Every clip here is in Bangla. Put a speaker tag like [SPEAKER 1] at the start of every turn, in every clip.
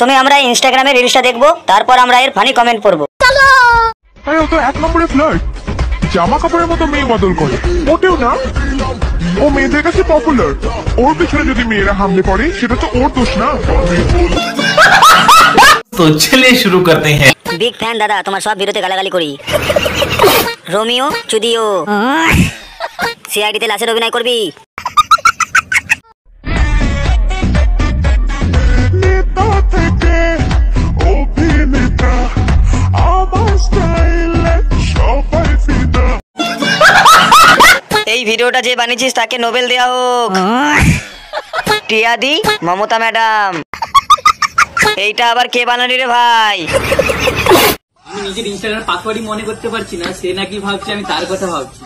[SPEAKER 1] প্রথমে আমরা ইনস্টাগ্রামে রিলসটা দেখবো, তারপর আমরা এর ফানি কমেন্ট পড়বো।
[SPEAKER 2] আরে ও তো এক নম্বরে ফ্লার্ট, জামা কাপড়ের মতো মেয়ে বদল করে। মোটেও না, ও মেয়েদের কাছে পপুলার। ওর পিছনে যদি মেয়েরা হামলে পড়ে সেটা তো ওর দোষ না।
[SPEAKER 3] তো চলিए शुरू करते हैं।
[SPEAKER 1] বিগ ফ্যান দাদা, তোমার সব ভিডিওতে গালাগালি করি। রোমিও চুদিও সিআইডিতে লাশের অভিনয় করবি। এই ভিডিওটা যে বানিয়েছিস তাকে নোবেল দেয়া হোক। টিয়াদি মমতা ম্যাডাম। এইটা আবার কে বানালি রে ভাই?
[SPEAKER 4] আমি নিজের ইনস্টাগ্রাম পাসওয়ার্ডই মনে করতে পারছি না, সে নাকি ভাবছে আমি তার কথা ভাবছি।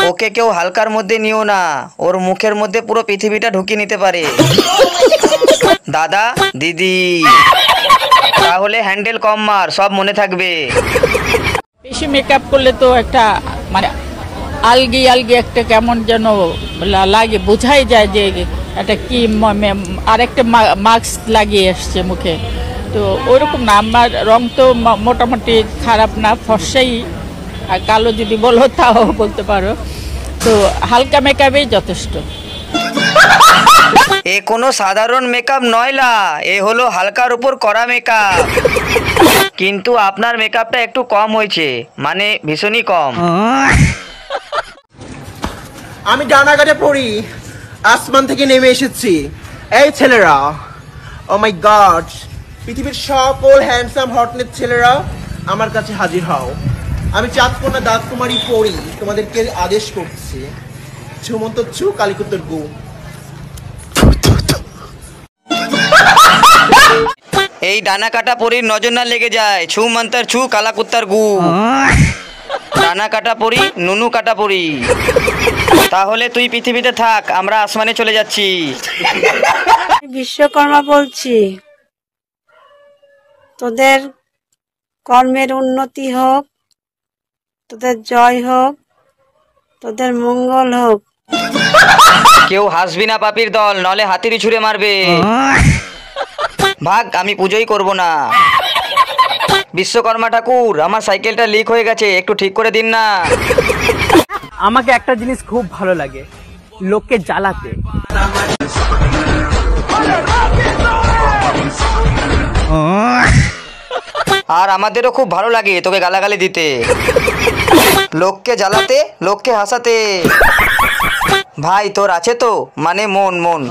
[SPEAKER 1] ওকে কেউ হালকার মধ্যে নিও না, ওর মুখের মধ্যে পুরো পৃথিবীটা ঢুকিয়ে নিতে পারে। দাদা দিদি, তাহলে হ্যান্ডেল কম মার, সব মনে থাকবে।
[SPEAKER 5] বেশি মেকআপ করলে তো একটা মানে আলগি আলগি একটা কেমন যেন লাগে, বোঝাই যায় যে একটা কি আরেকটা মাস্ক লাগিয়ে আসছে মুখে। তো ওইরকম না, আমার রং তো মোটামুটি খারাপ না, ফর্সাই। আর কালো যদি বলো তাও বলতে পারো। তো হালকা মেকআপই যথেষ্ট।
[SPEAKER 1] এ কোনো সাধারণ মেকআপ নয়লা, এ হলো হালকার উপর করা মেকআপ। কিন্তু আপনার মেকআপটা একটু কম হয়েছে, মানে ভীষণই কম।
[SPEAKER 6] আমি ডানাগাড়ে পড়ি, আসমান থেকে নেমে এসেছি। এই ছেলেরা, ও মাই গড, পৃথিবীর সকল হ্যান্ডসাম হটনেট ছেলেরা আমার কাছে হাজির হও। আমি চাঁদকোনা দাসকুমারী পড়ি, তোমাদেরকে আদেশ করছি। ঝুমন্ত চু কালিকুত্তর গু।
[SPEAKER 1] এই ডানা কাটা পরীর নজর না লেগে যায়, ছু মন্তর ছু কালা কুত্তার গু। ডানা কাটা পরী, নুনু কাটা পরী। তাহলে তুই পৃথিবীতে থাক, আমরা আসমানে চলে যাচ্ছি।
[SPEAKER 7] বিশ্বকর্মা বলছি, তোদের কর্মের উন্নতি হোক, তোদের জয় হোক, তোদের মঙ্গল হোক।
[SPEAKER 1] কেউ হাসবি না পাপির দল, নলে হাতিরই ছুঁড়ে মারবে। ভাগ, আমি পুজোই করব না। বিশ্বকর্মা ঠাকুর, আমার সাইকেলটা লিক হয়ে গেছে, একটু ঠিক করে দিন না।
[SPEAKER 4] আমাকে একটা জিনিস খুব ভালো লাগে, লোককে জ্বালাতে।
[SPEAKER 1] আর আমাদেরও খুব ভালো লাগে তোকে গালাগালি দিতে, লোককে জ্বালাতে, লোককে হাসাতে। ভাই তোর আছে তো, মানে মন মন।